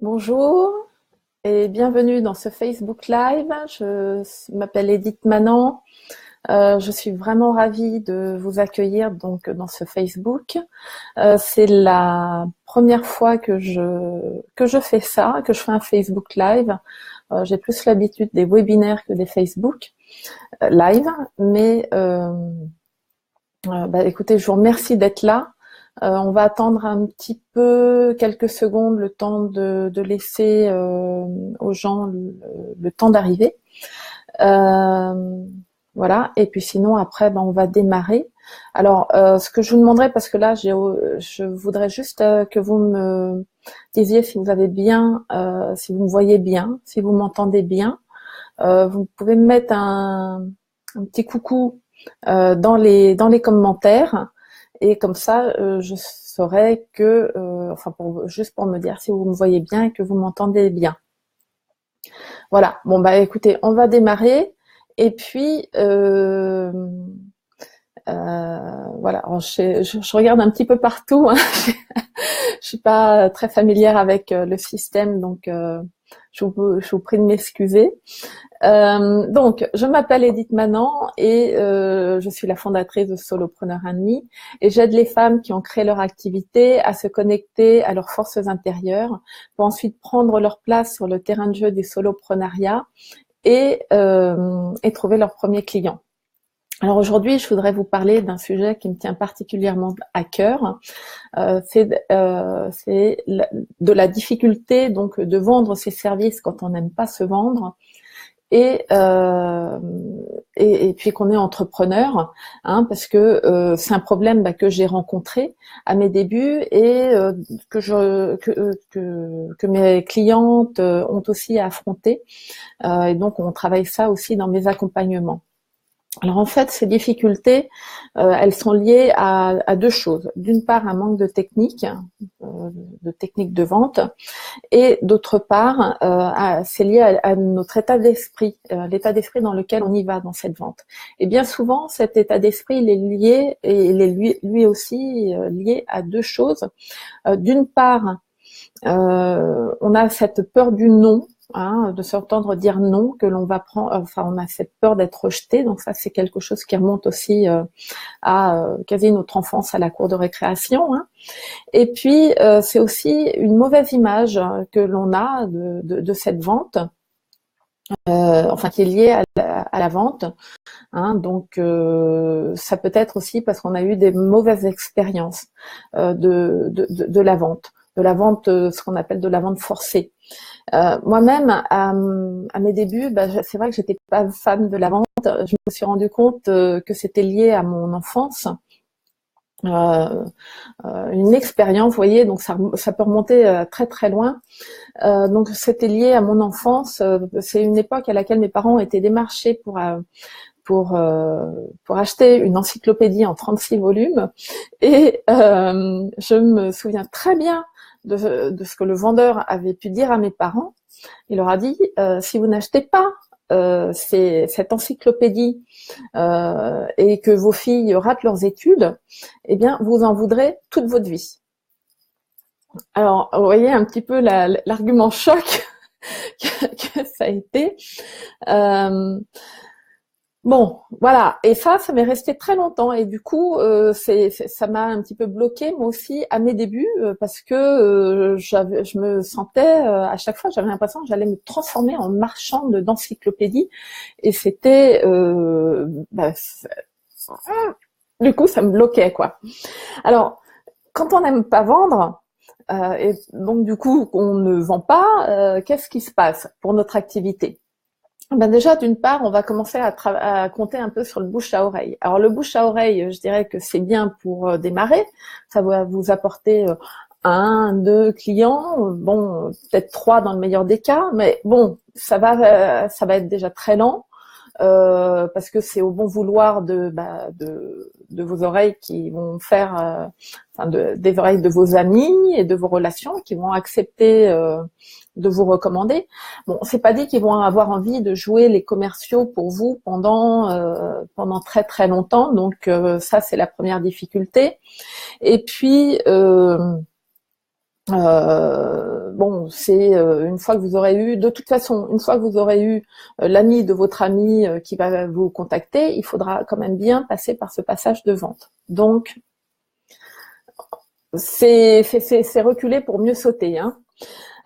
Bonjour et bienvenue dans ce Facebook Live. Je m'appelle Edith Manant. Je suis vraiment ravie de vous accueillir donc dans ce Facebook. C'est la première fois que je fais ça, que je fais un Facebook Live. J'ai plus l'habitude des webinaires que des Facebook Live, mais écoutez, je vous remercie d'être là. On va attendre un petit peu, quelques secondes, le temps de laisser aux gens le temps d'arriver. Voilà. Et puis sinon, après, on va démarrer. Alors, ce que je vous demanderais, parce que là, je voudrais juste que vous me disiez si vous avez bien, si vous me voyez bien, si vous m'entendez bien. Vous pouvez me mettre un petit coucou dans les commentaires. Et comme ça, je saurai que, juste pour me dire si vous me voyez bien et que vous m'entendez bien. Voilà. Bon écoutez, on va démarrer. Et puis voilà. Alors, je regarde un petit peu partout. Hein. Je suis pas très familière avec le système, donc je vous prie de m'excuser. Donc, je m'appelle Edith Manant et je suis la fondatrice de Solopreneur & Demi et j'aide les femmes qui ont créé leur activité à se connecter à leurs forces intérieures pour ensuite prendre leur place sur le terrain de jeu du soloprenariat et trouver leurs premiers clients. Alors aujourd'hui, je voudrais vous parler d'un sujet qui me tient particulièrement à cœur. C'est de la difficulté donc de vendre ses services quand on n'aime pas se vendre. Et puis qu'on est entrepreneur, hein, parce que c'est un problème que j'ai rencontré à mes débuts et que mes clientes ont aussi à affronter. Et donc on travaille ça aussi dans mes accompagnements. Alors en fait, ces difficultés, elles sont liées à deux choses. D'une part, un manque de technique de vente, et d'autre part, c'est lié à notre état d'esprit, l'état d'esprit dans lequel on y va dans cette vente. Et bien souvent, cet état d'esprit, il est lié, et il est lui aussi lié à deux choses. D'une part, on a cette peur du non. Hein, de s'entendre dire non, que l'on va prendre, on a cette peur d'être rejeté, donc ça c'est quelque chose qui remonte aussi à quasi notre enfance à la cour de récréation. Hein. Et puis c'est aussi une mauvaise image que l'on a de cette vente, qui est liée à la vente. Hein, donc ça peut être aussi parce qu'on a eu des mauvaises expériences de la vente. De la vente, ce qu'on appelle de la vente forcée. Moi-même, à mes débuts, c'est vrai que j'étais pas fan de la vente. Je me suis rendu compte que c'était lié à mon enfance, une expérience, vous voyez, donc ça peut remonter très très loin. Donc c'était lié à mon enfance. C'est une époque à laquelle mes parents étaient démarchés pour acheter une encyclopédie en 36 volumes, et je me souviens très bien de ce que le vendeur avait pu dire à mes parents. Il leur a dit si vous n'achetez pas cette encyclopédie et que vos filles ratent leurs études, eh bien vous en voudrez toute votre vie. Alors vous voyez un petit peu l'argument choc que ça a été. Bon, voilà. Et ça m'est resté très longtemps. Et du coup, ça m'a un petit peu bloqué moi aussi à mes débuts, parce que je me sentais à chaque fois, j'avais l'impression que j'allais me transformer en marchande d'encyclopédie. Et c'était, du coup, ça me bloquait, quoi. Alors, quand on n'aime pas vendre, et donc du coup qu'on ne vend pas, qu'est-ce qui se passe pour notre activité? Déjà, d'une part, on va commencer à compter un peu sur le bouche à oreille. Alors, le bouche à oreille, je dirais que c'est bien pour démarrer. Ça va vous apporter un, deux clients, bon, peut-être trois dans le meilleur des cas, mais bon, ça va être déjà très lent. Parce que c'est au bon vouloir de vos oreilles qui vont faire, des oreilles de vos amis et de vos relations qui vont accepter de vous recommander. Bon, c'est pas dit qu'ils vont avoir envie de jouer les commerciaux pour vous pendant très très longtemps. Donc ça c'est la première difficulté. Et puis bon, c'est une fois que vous aurez eu, de toute façon, une fois que vous aurez eu l'ami de votre ami qui va vous contacter, il faudra quand même bien passer par ce passage de vente. Donc, c'est reculer pour mieux sauter, hein.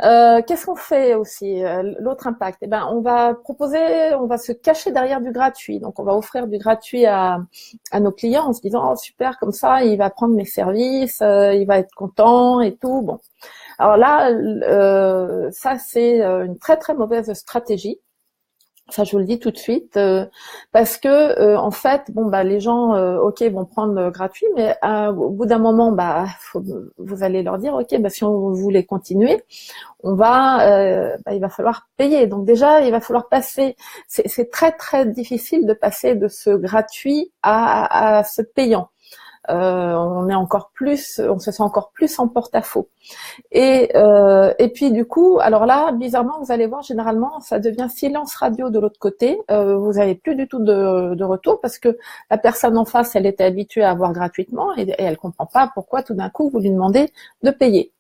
Qu'est-ce qu'on fait aussi? L'autre impact, eh ben, on va se cacher derrière du gratuit. Donc, on va offrir du gratuit à nos clients en se disant, oh super, comme ça, il va prendre mes services, il va être content et tout. Bon, alors là, ça c'est une très très mauvaise stratégie. Ça, je vous le dis tout de suite, parce que en fait, bon bah les gens, ok, vont prendre gratuit, mais au bout d'un moment, bah vous allez leur dire, ok, bah si on voulait continuer, il va falloir payer. Donc déjà, il va falloir passer. C'est très très difficile de passer de ce gratuit à ce payant. On se sent encore plus en porte-à-faux. Et puis du coup, alors là, bizarrement, vous allez voir, généralement, ça devient silence radio de l'autre côté. Vous n'avez plus du tout de retour parce que la personne en face, elle était habituée à avoir gratuitement et elle comprend pas pourquoi tout d'un coup vous lui demandez de payer.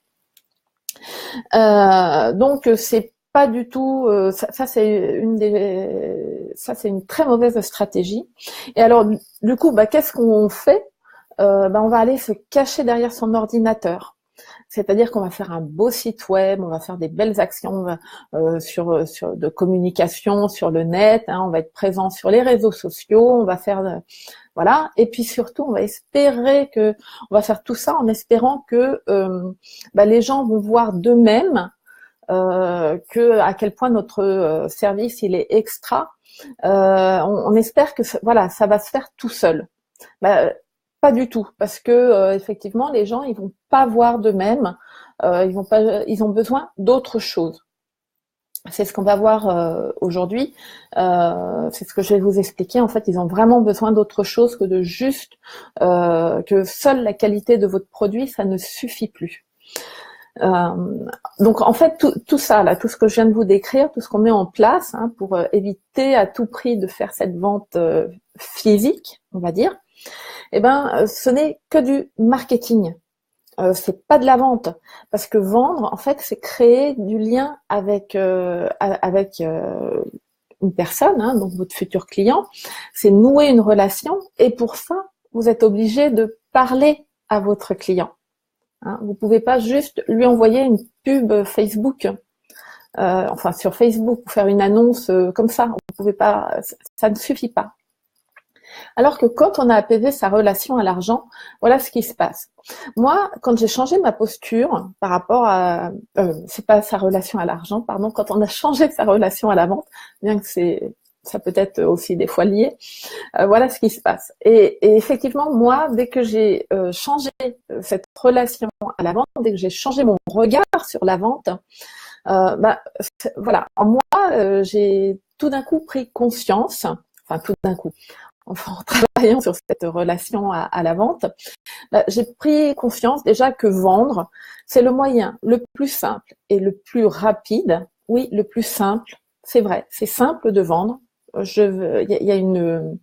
Donc c'est pas du tout. Ça c'est une très mauvaise stratégie. Et alors du coup, bah qu'est-ce qu'on fait? On va aller se cacher derrière son ordinateur. C'est-à-dire qu'on va faire un beau site web, on va faire des belles actions sur de communication sur le net, hein, on va être présent sur les réseaux sociaux, on va faire voilà, et puis surtout on va faire tout ça en espérant que les gens vont voir d'eux-mêmes que à quel point notre service il est extra. On espère que ça va se faire tout seul. Pas du tout, parce que effectivement, les gens ils vont pas voir d'eux-mêmes, ils ont besoin d'autre chose. C'est ce qu'on va voir aujourd'hui. C'est ce que je vais vous expliquer. En fait, ils ont vraiment besoin d'autre chose que de juste que seule la qualité de votre produit, ça ne suffit plus. Donc en fait, tout ça là, tout ce que je viens de vous décrire, tout ce qu'on met en place hein, pour éviter à tout prix de faire cette vente physique, on va dire. Ce n'est que du marketing. C'est pas de la vente, parce que vendre, en fait, c'est créer du lien avec une personne, hein, donc votre futur client. C'est nouer une relation, et pour ça, vous êtes obligé de parler à votre client. Hein. Vous pouvez pas juste lui envoyer une pub Facebook, sur Facebook, ou faire une annonce comme ça. Vous pouvez pas, ça ne suffit pas. Alors que quand on a apaisé sa relation à l'argent, voilà ce qui se passe. Moi, quand j'ai changé ma posture par rapport à, c'est pas sa relation à l'argent, pardon, quand on a changé sa relation à la vente, bien que ça peut être aussi des fois lié, voilà ce qui se passe. Et effectivement, moi, dès que j'ai changé cette relation à la vente, dès que j'ai changé mon regard sur la vente, voilà, en moi, j'ai tout d'un coup pris conscience, enfin tout d'un coup, en travaillant sur cette relation à la vente, j'ai pris conscience déjà que vendre, c'est le moyen le plus simple et le plus rapide. Oui, le plus simple, c'est vrai, c'est simple de vendre. Il y a une,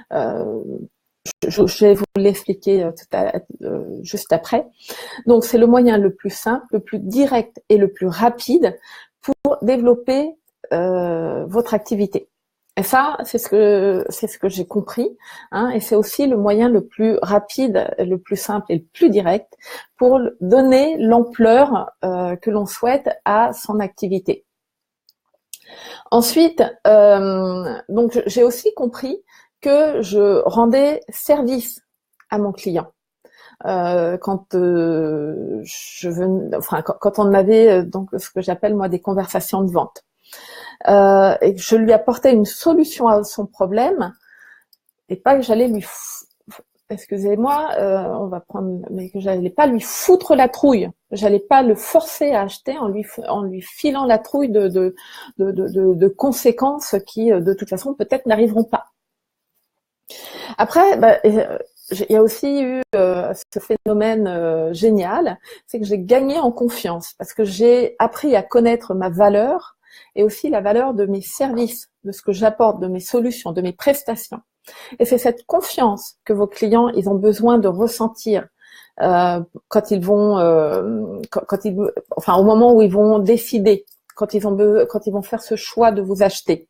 je vais vous l'expliquer juste après. Donc, c'est le moyen le plus simple, le plus direct et le plus rapide pour développer votre activité. Et ça, c'est ce que j'ai compris, hein, et c'est aussi le moyen le plus rapide, le plus simple et le plus direct pour donner l'ampleur que l'on souhaite à son activité. Ensuite, donc j'ai aussi compris que je rendais service à mon client. Quand quand on avait donc ce que j'appelle moi des conversations de vente. Et que je lui apportais une solution à son problème, et pas que j'allais excusez-moi, on va prendre, mais que j'allais pas lui foutre la trouille. J'allais pas le forcer à acheter en lui filant la trouille de conséquences qui, de toute façon, peut-être n'arriveront pas. Après, il y a aussi eu ce phénomène génial, c'est que j'ai gagné en confiance parce que j'ai appris à connaître ma valeur et aussi la valeur de mes services, de ce que j'apporte, de mes solutions, de mes prestations. Et c'est cette confiance que vos clients, ils ont besoin de ressentir quand ils vont, enfin au moment où ils vont décider, quand ils vont faire ce choix de vous acheter.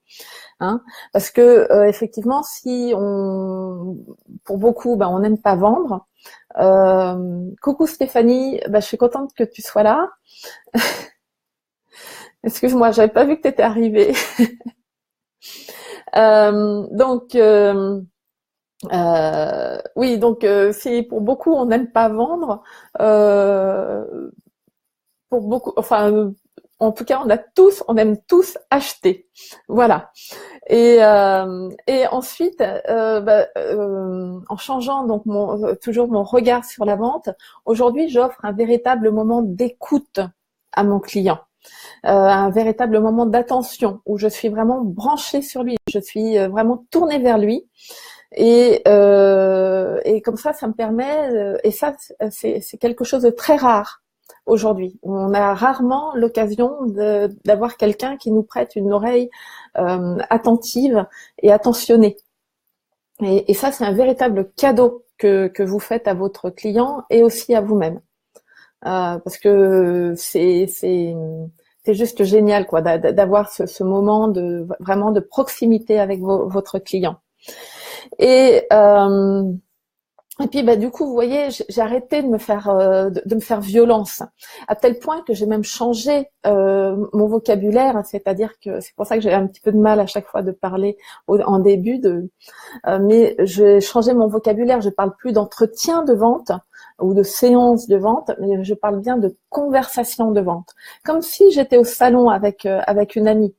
Hein, parce que effectivement, si pour beaucoup, on n'aime pas vendre. Coucou Stéphanie, je suis contente que tu sois là. Excuse-moi, j'avais pas vu que tu étais arrivée. Oui, donc si pour beaucoup on n'aime pas vendre, pour beaucoup, enfin, en tout cas, on aime tous acheter, voilà. Et ensuite, en changeant donc toujours mon regard sur la vente, aujourd'hui, j'offre un véritable moment d'écoute à mon client. Un véritable moment d'attention où je suis vraiment branchée sur lui, je suis vraiment tournée vers lui et comme ça me permet et ça c'est quelque chose de très rare aujourd'hui. On a rarement l'occasion d'avoir quelqu'un qui nous prête une oreille attentive et attentionnée et ça c'est un véritable cadeau que vous faites à votre client et aussi à vous-même parce que c'est juste génial quoi d'avoir ce moment vraiment de proximité avec votre client. Et puis du coup, vous voyez, j'ai arrêté de me faire violence, à tel point que j'ai même changé mon vocabulaire, c'est-à-dire que c'est pour ça que j'ai un petit peu de mal à chaque fois de parler en début mais j'ai changé mon vocabulaire, je parle plus d'entretien de vente ou de séance de vente, mais je parle bien de conversation de vente. Comme si j'étais au salon avec une amie.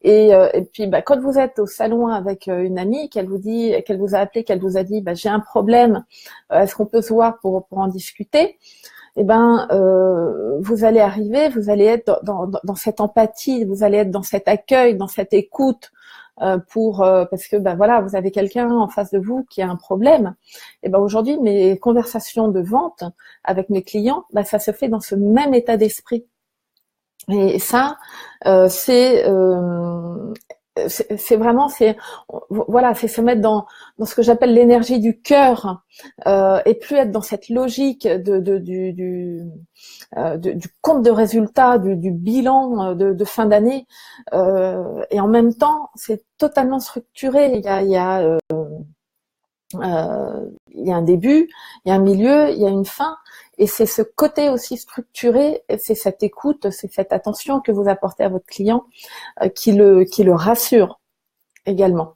Et puis quand vous êtes au salon avec une amie, qu'elle vous a appelé, qu'elle vous a dit j'ai un problème, est-ce qu'on peut se voir pour en discuter? Eh vous allez arriver, vous allez être dans cette empathie, vous allez être dans cet accueil, dans cette écoute parce que voilà, vous avez quelqu'un en face de vous qui a un problème. Et aujourd'hui, mes conversations de vente avec mes clients, ça se fait dans ce même état d'esprit. Et ça, c'est vraiment voilà, c'est se mettre dans ce que j'appelle l'énergie du cœur et plus être dans cette logique du compte de résultats, du bilan de fin d'année et en même temps c'est totalement structuré. Il y a un début, il y a un milieu, il y a une fin. Et c'est ce côté aussi structuré, c'est cette écoute, c'est cette attention que vous apportez à votre client qui le rassure également.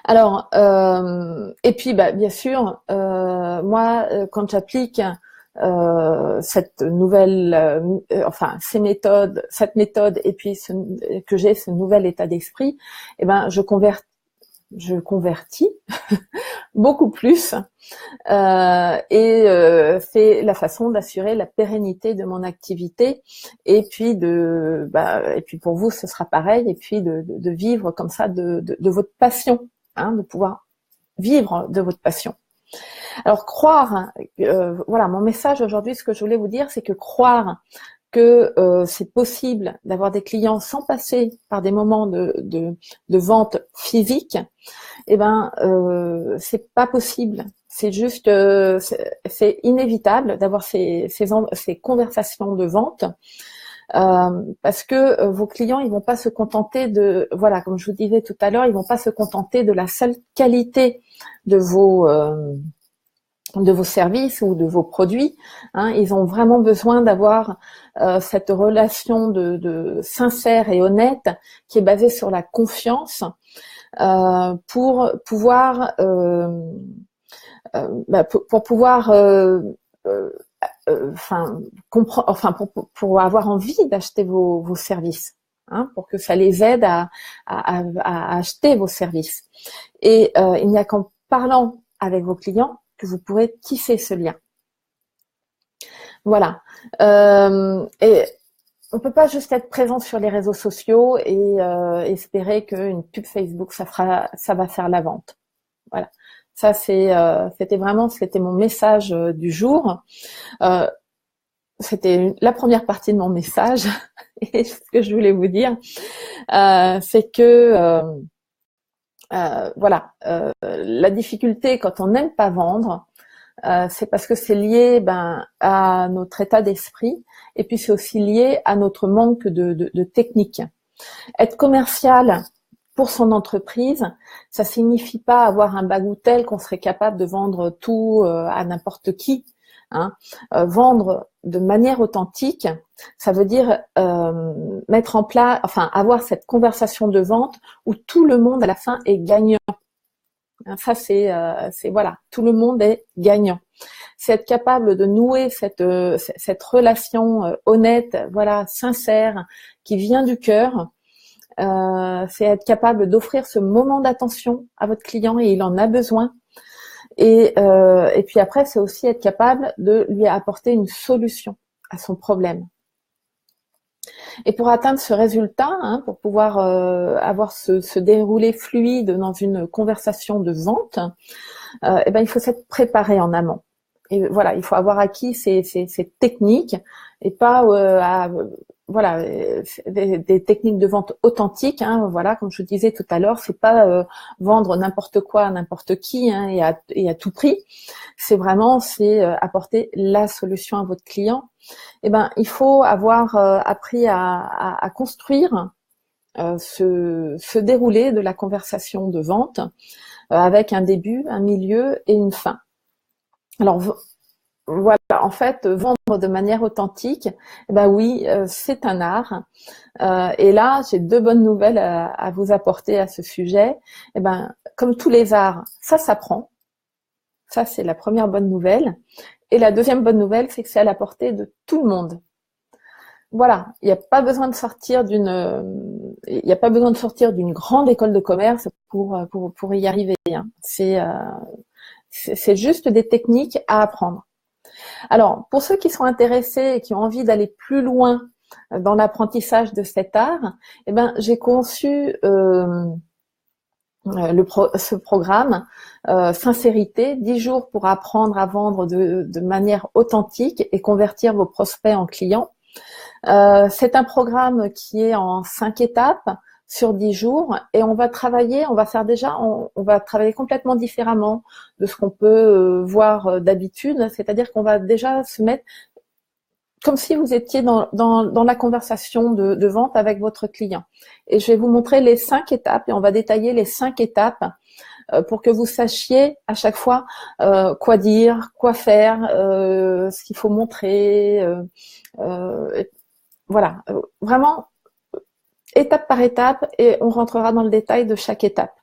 Alors, et puis bien sûr, moi, quand j'applique cette nouvelle, cette méthode, et puis que j'ai ce nouvel état d'esprit, je convertis beaucoup plus c'est la façon d'assurer la pérennité de mon activité et puis pour vous ce sera pareil et puis de vivre comme ça de votre passion, de pouvoir vivre de votre passion. Alors croire, voilà mon message aujourd'hui, ce que je voulais vous dire, c'est que croire que c'est possible d'avoir des clients sans passer par des moments de vente physique, c'est pas possible. C'est juste, c'est inévitable d'avoir ces conversations de vente parce que vos clients, ils vont pas se contenter voilà, comme je vous disais tout à l'heure, ils vont pas se contenter de la seule qualité de vos services ou de vos produits. Ils ont vraiment besoin d'avoir cette relation de sincère et honnête qui est basée sur la confiance. Pour pouvoir pour avoir envie d'acheter vos services, pour que ça les aide à acheter vos services. Et il n'y a qu'en parlant avec vos clients que vous pourrez tisser ce lien. Voilà. Et on peut pas juste être présent sur les réseaux sociaux et espérer qu'une pub Facebook ça va faire la vente. Voilà. Ça c'était mon message du jour. C'était la première partie de mon message et ce que je voulais vous dire, c'est que voilà, la difficulté quand on n'aime pas vendre, c'est parce que c'est lié à notre état d'esprit, et puis c'est aussi lié à notre manque de technique. Être commercial pour son entreprise, ça signifie pas avoir un bagoutel qu'on serait capable de vendre tout à n'importe qui. Hein. Vendre de manière authentique, ça veut dire mettre en place, enfin avoir cette conversation de vente où tout le monde à la fin est gagnant. Ça c'est voilà, tout le monde est gagnant. C'est être capable de nouer cette relation honnête, voilà, sincère, qui vient du cœur. C'est être capable d'offrir ce moment d'attention à votre client et il en a besoin. Et puis après, c'est aussi être capable de lui apporter une solution à son problème. Et pour atteindre ce résultat, hein, pour pouvoir avoir ce déroulé fluide dans une conversation de vente, il faut s'être préparé en amont. Et voilà, il faut avoir acquis ces techniques et pas des techniques de vente authentiques. Hein, voilà, comme je vous disais tout à l'heure, c'est pas vendre n'importe quoi à n'importe qui hein, et à tout prix. C'est vraiment apporter la solution à votre client. Il faut avoir appris à construire ce déroulé de la conversation de vente avec un début, un milieu et une fin. Alors voilà, en fait, vendre de manière authentique, oui, c'est un art. Et là, j'ai deux bonnes nouvelles à vous apporter à ce sujet. Comme tous les arts, ça s'apprend. Ça, c'est la première bonne nouvelle. Et la deuxième bonne nouvelle, c'est que c'est à la portée de tout le monde. Voilà, il n'y a pas besoin de sortir d'une grande école de commerce pour y arriver. Hein. C'est juste des techniques à apprendre. Alors, pour ceux qui sont intéressés et qui ont envie d'aller plus loin dans l'apprentissage de cet art, j'ai conçu ce programme Sincérité, 10 jours pour apprendre à vendre de manière authentique et convertir vos prospects en clients. C'est un programme qui est en 5 étapes sur 10 jours et on va travailler complètement différemment de ce qu'on peut voir d'habitude, c'est-à-dire qu'on va déjà se mettre comme si vous étiez dans la conversation de vente avec votre client. Et je vais vous montrer les 5 étapes et on va détailler les 5 étapes pour que vous sachiez à chaque fois quoi dire, quoi faire, ce qu'il faut montrer. Voilà, vraiment étape par étape et on rentrera dans le détail de chaque étape.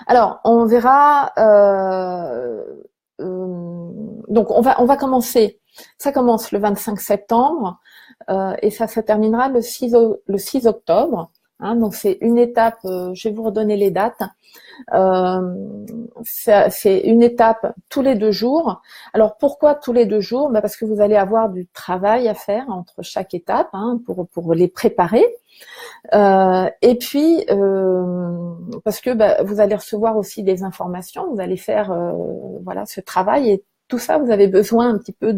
Alors, on verra. Donc, on va commencer. Ça commence le 25 septembre et ça se terminera le 6 octobre. Hein, donc, c'est une étape. Je vais vous redonner les dates. C'est une étape tous les 2 jours. Alors pourquoi tous les 2 jours? Parce que vous allez avoir du travail à faire entre chaque étape hein, pour les préparer. Et puis parce que vous allez recevoir aussi des informations, vous allez faire ce travail et tout ça vous avez besoin un petit peu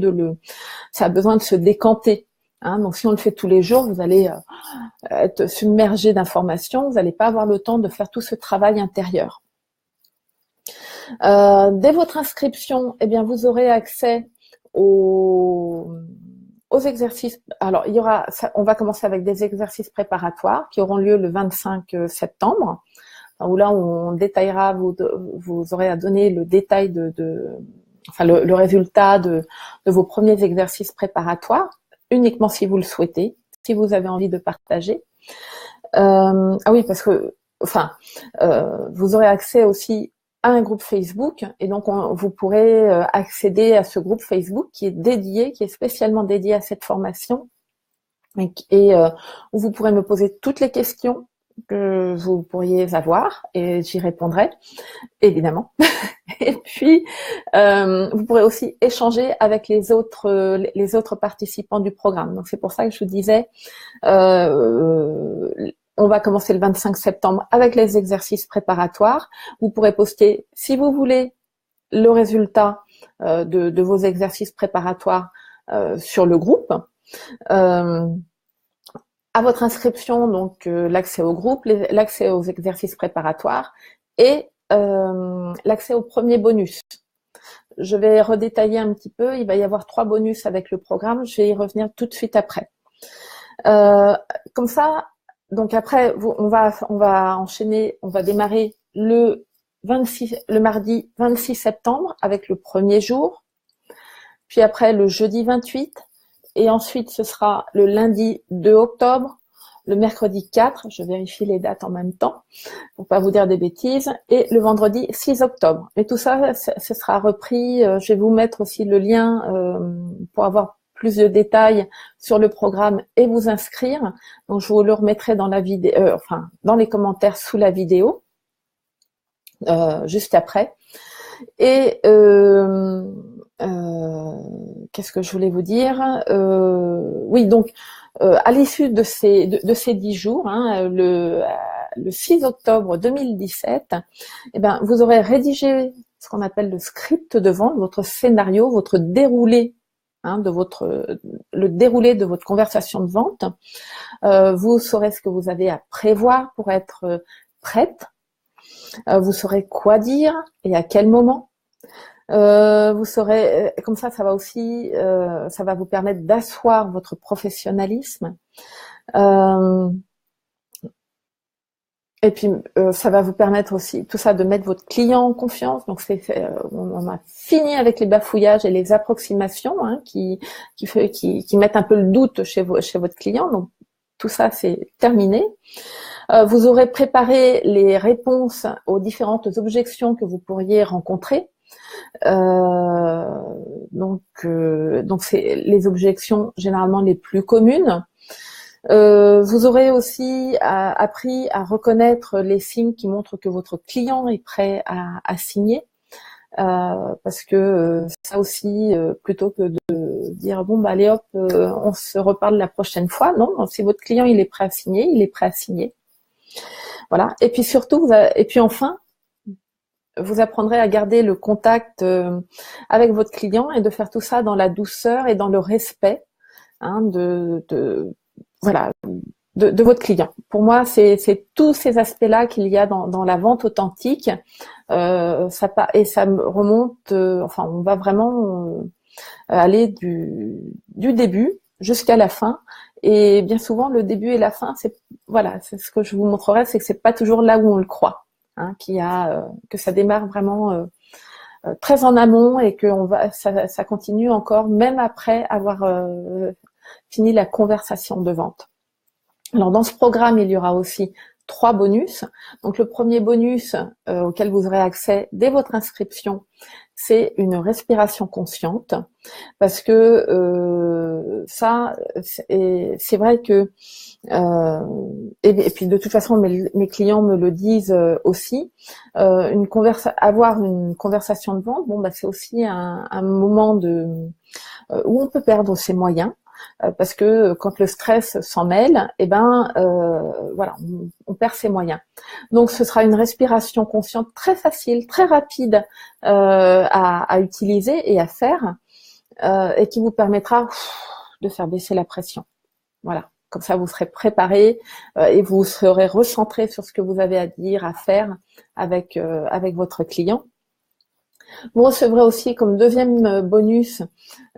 ça a besoin de se décanter. Hein, donc si on le fait tous les jours, vous allez être submergé d'informations, vous n'allez pas avoir le temps de faire tout ce travail intérieur. Dès votre inscription, vous aurez accès aux exercices. Alors on va commencer avec des exercices préparatoires qui auront lieu le 25 septembre, où là on détaillera, vous aurez à donner le détail le résultat de vos premiers exercices préparatoires, uniquement si vous le souhaitez, si vous avez envie de partager. Oui, parce que vous aurez accès aussi à un groupe Facebook et donc vous pourrez accéder à ce groupe Facebook qui est spécialement dédié à cette formation et où vous pourrez me poser toutes les questions que vous pourriez avoir et j'y répondrai évidemment. Et puis vous pourrez aussi échanger avec les autres participants du programme. Donc c'est pour ça que je vous disais on va commencer le 25 septembre avec les exercices préparatoires. Vous pourrez poster, si vous voulez, le résultat de vos exercices préparatoires sur le groupe. À votre inscription, donc l'accès au groupe, l'accès aux exercices préparatoires et l'accès au premier bonus. je vais redétailler un petit peu. Il va y avoir 3 bonus avec le programme. Je vais y revenir tout de suite après. Comme ça, donc après, on va enchaîner, on va démarrer le mardi 26 septembre avec le premier jour, puis après le jeudi 28, et ensuite ce sera le lundi 2 octobre, le mercredi 4, je vérifie les dates en même temps pour pas vous dire des bêtises, et le vendredi 6 octobre. Et tout ça, ce sera repris. Je vais vous mettre aussi le lien pour avoir plus de détails sur le programme et vous inscrire. Donc je vous le remettrai dans la vidéo, enfin dans les commentaires sous la vidéo, juste après. Et qu'est-ce que je voulais vous dire? Oui, donc à l'issue de ces 10 jours, hein, le 6 octobre 2017, eh ben, vous aurez rédigé ce qu'on appelle le script de vente, votre scénario, votre déroulé, hein, le déroulé de votre conversation de vente. Vous saurez ce que vous avez à prévoir pour être prête. Vous saurez quoi dire et à quel moment. Vous saurez, comme ça va aussi, ça va vous permettre d'asseoir votre professionnalisme. Et puis, ça va vous permettre aussi, tout ça, de mettre votre client en confiance. Donc, on a fini avec les bafouillages et les approximations, hein, qui mettent un peu le doute chez votre client. Donc, tout ça, c'est terminé. Vous aurez préparé les réponses aux différentes objections que vous pourriez rencontrer. Donc c'est les objections généralement les plus communes. Vous aurez aussi appris à reconnaître les signes qui montrent que votre client est prêt à signer, parce que ça aussi, plutôt que de dire bon bah allez hop, on se reparle la prochaine fois, non, si votre client il est prêt à signer, il est prêt à signer. Voilà. Et puis surtout, et puis enfin, vous apprendrez à garder le contact avec votre client et de faire tout ça dans la douceur et dans le respect, hein, de votre client. Pour moi, c'est tous ces aspects-là qu'il y a dans la vente authentique. Et ça me remonte. Enfin, on va vraiment aller du début jusqu'à la fin. Et bien souvent, le début et la fin, c'est ce que je vous montrerai, c'est que c'est pas toujours là où on le croit. Hein, que ça démarre vraiment très en amont et que ça continue encore même après avoir fini la conversation de vente. Alors dans ce programme, il y aura aussi 3 bonus. Donc le premier bonus auquel vous aurez accès dès votre inscription, c'est une respiration consciente, parce que ça, c'est vrai que et puis de toute façon mes clients me le disent aussi, avoir une conversation de vente, bon bah c'est aussi un moment où on peut perdre ses moyens, parce que quand le stress s'en mêle, eh ben on perd ses moyens. Donc ce sera une respiration consciente très facile, très rapide à utiliser et à faire, et qui vous permettra de faire baisser la pression. Voilà. Comme ça, vous serez préparé et vous serez recentré sur ce que vous avez à dire, à faire avec votre client. Vous recevrez aussi comme deuxième bonus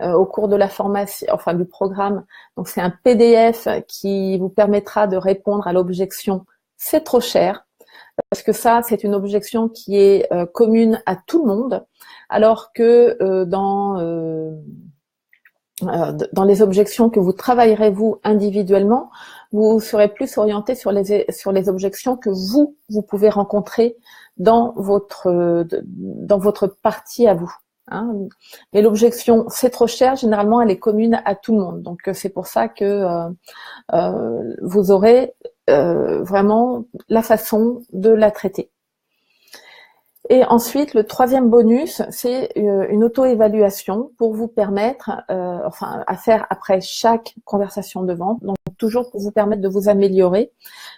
au cours de la formation, enfin du programme. Donc c'est un PDF qui vous permettra de répondre à l'objection "c'est trop cher", parce que ça c'est une objection qui est commune à tout le monde, alors que dans les objections que vous travaillerez vous individuellement, vous serez plus orienté sur les objections que vous pouvez rencontrer dans votre partie à vous. Hein. Mais l'objection "c'est trop cher", généralement elle est commune à tout le monde. Donc c'est pour ça que vous aurez vraiment la façon de la traiter. Et ensuite, le troisième bonus, c'est une auto-évaluation pour vous permettre, à faire après chaque conversation de vente, donc toujours pour vous permettre de vous améliorer,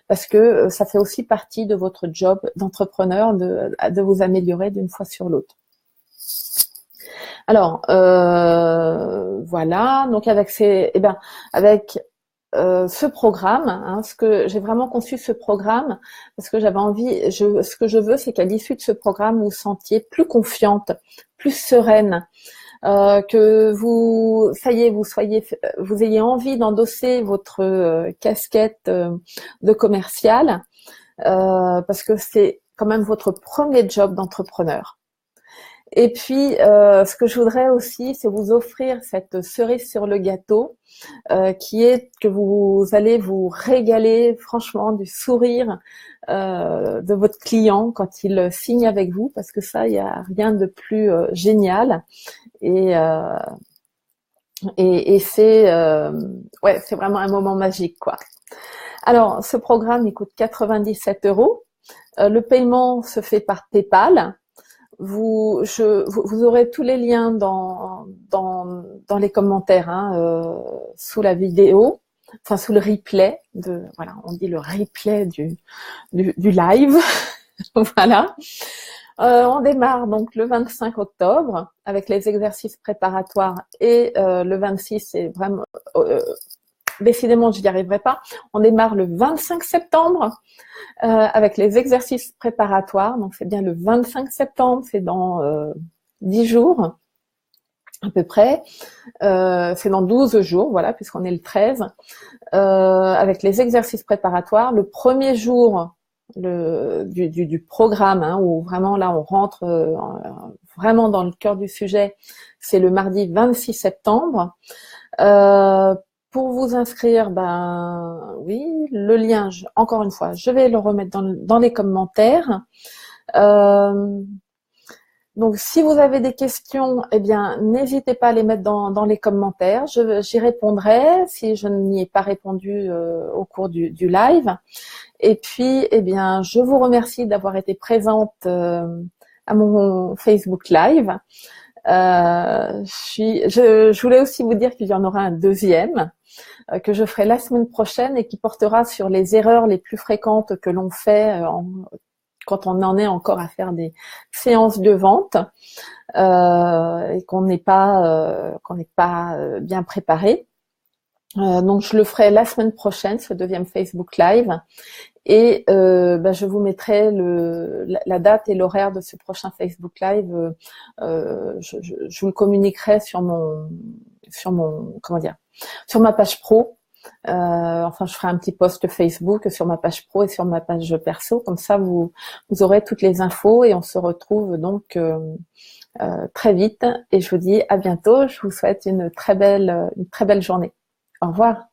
parce que ça fait aussi partie de votre job d'entrepreneur de vous améliorer d'une fois sur l'autre. Alors, voilà, donc avec ce programme, hein, ce que j'ai vraiment conçu ce programme, parce que j'avais envie, ce que je veux, c'est qu'à l'issue de ce programme, vous vous sentiez plus confiante, plus sereine, que vous, ça y est, vous ayez envie d'endosser votre casquette de commercial, parce que c'est quand même votre premier job d'entrepreneur. Et puis, ce que je voudrais aussi, c'est vous offrir cette cerise sur le gâteau, qui est que vous allez vous régaler franchement du sourire de votre client quand il signe avec vous, parce que ça, il n'y a rien de plus génial. Et, c'est ouais, c'est vraiment un moment magique, quoi. Alors, ce programme, il coûte 97 €. Le paiement se fait par PayPal. Vous aurez tous les liens dans les commentaires, hein, sous la vidéo, enfin sous le replay voilà, on dit le replay du live. Voilà. On démarre donc le 25 octobre avec les exercices préparatoires et le 26, c'est vraiment décidément je n'y arriverai pas. On démarre le 25 septembre avec les exercices préparatoires. Donc c'est bien le 25 septembre, c'est dans 10 jours à peu près. C'est dans 12 jours, voilà, puisqu'on est le 13. Avec les exercices préparatoires, le premier jour du programme, hein, où vraiment là on rentre vraiment dans le cœur du sujet, c'est le mardi 26 septembre. Pour vous inscrire, ben oui, le lien, encore une fois, je vais le remettre dans les commentaires. Donc, si vous avez des questions, eh bien, n'hésitez pas à les mettre dans les commentaires. J'y répondrai si je n'y ai pas répondu au cours du live. Et puis, eh bien, je vous remercie d'avoir été présente à mon Facebook Live. Je voulais aussi vous dire qu'il y en aura un deuxième que je ferai la semaine prochaine et qui portera sur les erreurs les plus fréquentes que l'on fait quand on en est encore à faire des séances de vente et qu'on n'est pas bien préparé. Donc je le ferai la semaine prochaine, ce deuxième Facebook Live, et je vous mettrai la date et l'horaire de ce prochain Facebook Live. Je vous le communiquerai sur ma page pro. Enfin, je ferai un petit post Facebook sur ma page pro et sur ma page perso. Comme ça, vous aurez toutes les infos et on se retrouve donc très vite. Et je vous dis à bientôt. Je vous souhaite une très belle journée. Au revoir.